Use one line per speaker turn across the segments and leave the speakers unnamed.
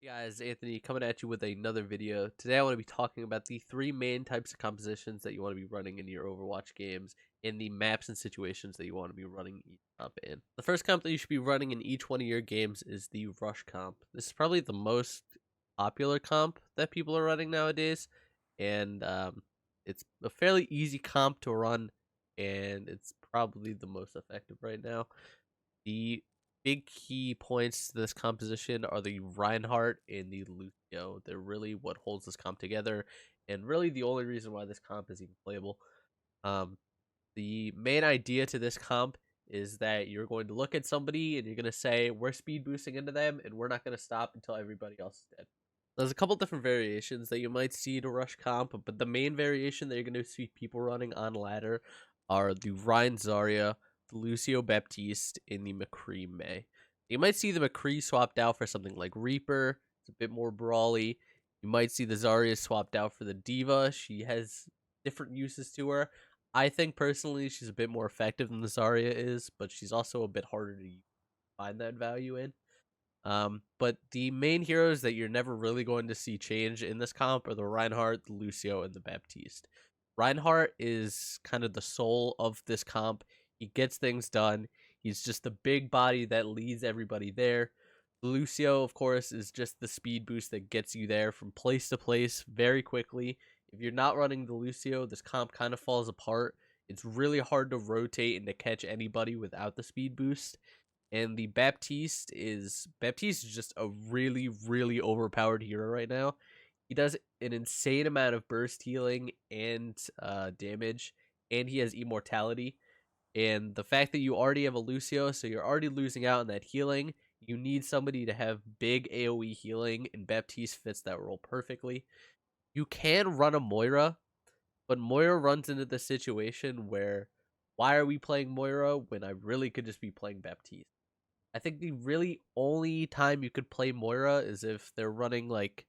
Hey guys, Anthony coming at you with another video. Today I want to be talking about the three main types of compositions that you want to be running in your Overwatch games and the maps and situations that you want to be running each comp in. The first comp that you should be running in each one of your games is the Rush comp. This is probably the most popular comp that people are running nowadays, and it's a fairly easy comp to run, and it's probably the most effective right now. The big key points to this composition are the Reinhardt and the Lucio. They're really what holds this comp together, and really the only reason why this comp is even playable. Um, the main idea to this comp is that you're going to look at somebody and you're going to say, we're speed boosting into them, and we're not going to stop until everybody else is dead. There's a couple different variations that you might see to Rush comp, but the main variation that you're going to see people running on ladder are the Rein Zarya, the Lucio Baptiste, and the McCree May. You might see the McCree swapped out for something like Reaper. It's a bit more brawly. You might see the Zarya swapped out for the D.Va. She has different uses to her. I think personally she's a bit more effective than the Zarya is, but she's also a bit harder to find that value in. But the main heroes that you're never really going to see change in this comp are the Reinhardt, the Lucio, and the Baptiste. Reinhardt is kind of the soul of this comp. He gets things done. He's just the big body that leads everybody there. Lucio, of course, is just the speed boost that gets you there from place to place very quickly. If you're not running the Lucio, this comp kind of falls apart. It's really hard to rotate and to catch anybody without the speed boost. And the Baptiste is just a really, really overpowered hero right now. He does an insane amount of burst healing and damage, and he has immortality. And the fact that you already have a Lucio, so you're already losing out on that healing, you need somebody to have big AoE healing, and Baptiste fits that role perfectly. You can run a Moira, but Moira runs into the situation where, why are we playing Moira when I really could just be playing Baptiste? I think the really only time you could play Moira is if they're running like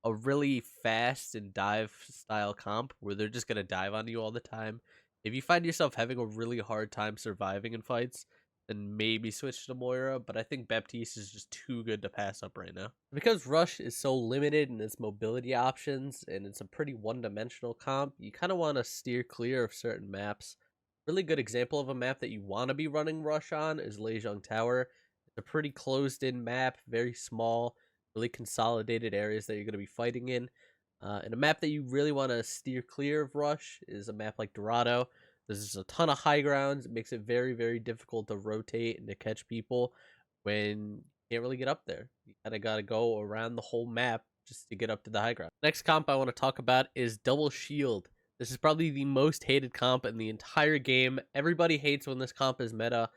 a really fast and dive style comp where they're just gonna dive on you all the time. If you find yourself having a really hard time surviving in fights, then maybe switch to Moira, but I think Baptiste is just too good to pass up right now. Because Rush is so limited in its mobility options and it's a pretty one-dimensional comp, you kind of want to steer clear of certain maps. Really good example of a map that you want to be running Rush on is Lejong Tower. It's a pretty closed-in map, very small, really consolidated areas that you're going to be fighting in. And a map that you really want to steer clear of Rush is a map like Dorado. There's a ton of high grounds. It makes it very, very difficult to rotate and to catch people when you can't really get up there. You kind of got to go around the whole map just to get up to the high ground. Next comp I want to talk about is Double Shield. This is probably the most hated comp in the entire game. Everybody hates when this comp is meta.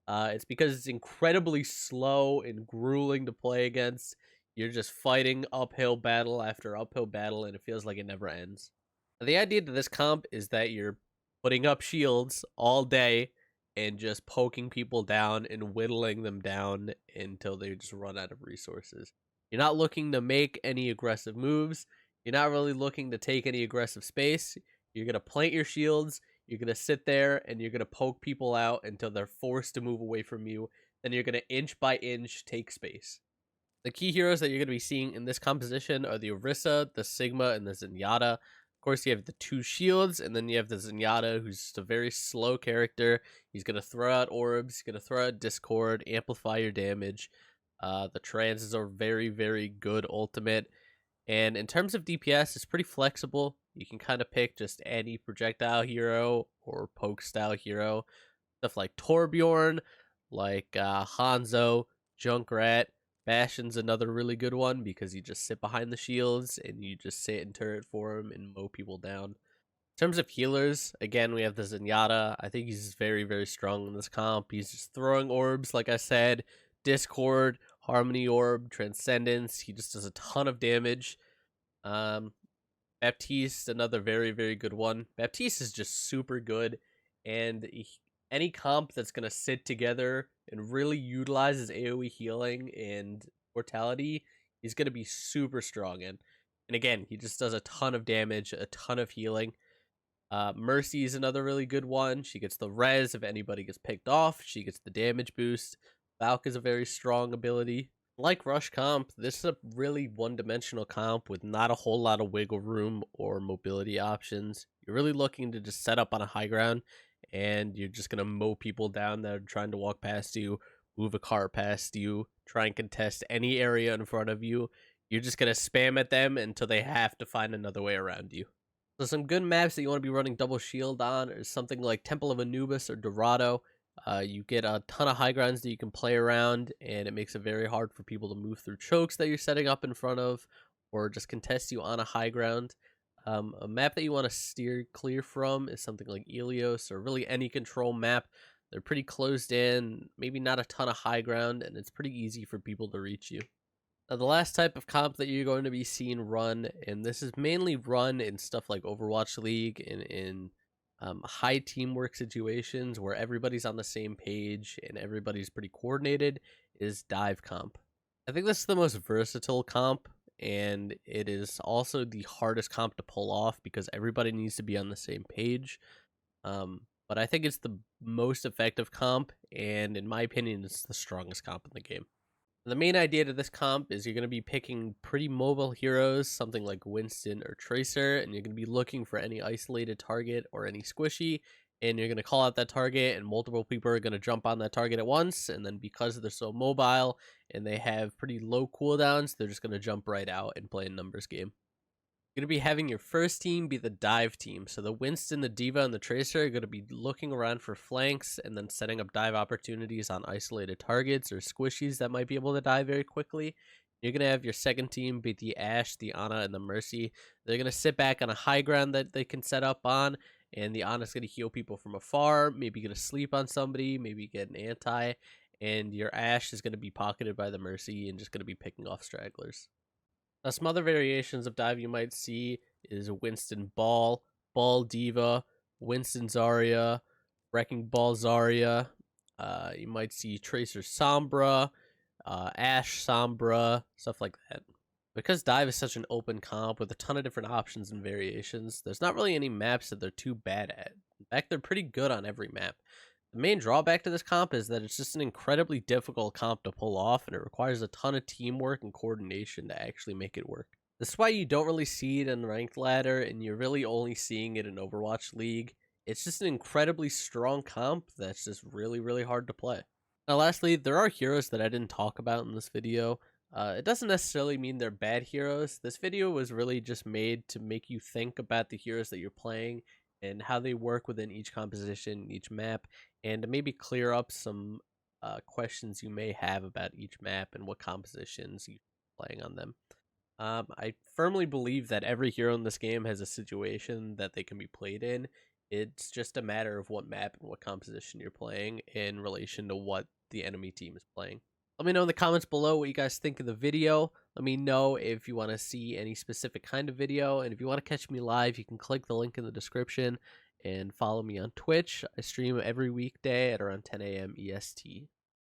It's because it's incredibly slow and grueling to play against. You're just fighting uphill battle after uphill battle, and it feels like it never ends. The idea to this comp is that you're putting up shields all day and just poking people down and whittling them down until they just run out of resources. You're not looking to make any aggressive moves. You're not really looking to take any aggressive space. You're going to plant your shields. You're going to sit there and you're going to poke people out until they're forced to move away from you. Then you're going to inch by inch take space. The key heroes that you're going to be seeing in this composition are the Orisa, the Sigma, and the Zenyatta. Of course, you have the two shields, and then you have the Zenyatta, who's just a very slow character. He's going to throw out orbs, he's going to throw out Discord, amplify your damage. The trans is a very, very good ultimate. And in terms of DPS, it's pretty flexible. You can kind of pick just any projectile hero or poke style hero. Stuff like Torbjorn, like Hanzo, Junkrat. Bastion's another really good one because you just sit behind the shields and you just sit and turret for him and mow people down. In terms of healers, again, we have the Zenyatta. I think he's very, very strong in this comp. He's just throwing orbs, like I said. Discord, Harmony Orb, Transcendence. He just does a ton of damage. Baptiste, another very, very good one. Baptiste is just super good, and any comp that's going to sit together and really utilize his AoE healing and mortality, he's going to be super strong in. And again, he just does a ton of damage, a ton of healing. Mercy is another really good one. She gets the res if anybody gets picked off. She gets the damage boost. Valk is a very strong ability. Like Rush Comp, this is a really one-dimensional comp with not a whole lot of wiggle room or mobility options. You're really looking to just set up on a high ground, and you're just gonna mow people down that are trying to walk past you, move a car past you, try and contest any area in front of you. You're just gonna spam at them until they have to find another way around you. So some good maps that you want to be running double shield on is something like Temple of Anubis or Dorado. You get a ton of high grounds that you can play around, and it makes it very hard for people to move through chokes that you're setting up in front of, or just contest you on a high ground. A map that you want to steer clear from is something like Ilios, or really any control map. They're pretty closed in, maybe not a ton of high ground, and it's pretty easy for people to reach you. The last type of comp that you're going to be seeing run, and this is mainly run in stuff like Overwatch League and in high teamwork situations where everybody's on the same page and everybody's pretty coordinated, is dive comp. I think this is the most versatile comp, and it is also the hardest comp to pull off because everybody needs to be on the same page. But I think it's the most effective comp, and in my opinion, it's the strongest comp in the game. The main idea to this comp is you're going to be picking pretty mobile heroes, something like Winston or Tracer, and you're going to be looking for any isolated target or any squishy, and you're going to call out that target, and multiple people are going to jump on that target at once, and then because they're so mobile and they have pretty low cooldowns, they're just going to jump right out and play a numbers game. You're going to be having your first team be the dive team. So the Winston, the D.Va, and the Tracer are going to be looking around for flanks and then setting up dive opportunities on isolated targets or squishies that might be able to die very quickly. You're going to have your second team be the Ashe, the Ana, and the Mercy. They're going to sit back on a high ground that they can set up on, and the Ana's going to heal people from afar, maybe going to sleep on somebody, maybe get an anti, and your Ashe is going to be pocketed by the Mercy and just going to be picking off stragglers. Now, some other variations of dive you might see is Winston Ball, Ball D.Va, Winston Zarya, Wrecking Ball Zarya. You might see Tracer Sombra, Ashe Sombra, stuff like that. Because dive is such an open comp with a ton of different options and variations, there's not really any maps that they're too bad at. In fact, they're pretty good on every map. The main drawback to this comp is that it's just an incredibly difficult comp to pull off, and it requires a ton of teamwork and coordination to actually make it work. This is why you don't really see it in ranked ladder, and you're really only seeing it in Overwatch League. It's just an incredibly strong comp that's just really, really hard to play. Now, lastly, there are heroes that I didn't talk about in this video. It doesn't necessarily mean they're bad heroes. This video was really just made to make you think about the heroes that you're playing and how they work within each composition, each map, and to maybe clear up some questions you may have about each map and what compositions you're playing on them. I firmly believe that every hero in this game has a situation that they can be played in. It's just a matter of what map and what composition you're playing in relation to what the enemy team is playing. Let me know in the comments below what you guys think of the video. Let me know if you want to see any specific kind of video. And if you want to catch me live, you can click the link in the description and follow me on Twitch. I stream every weekday at around 10 a.m. EST.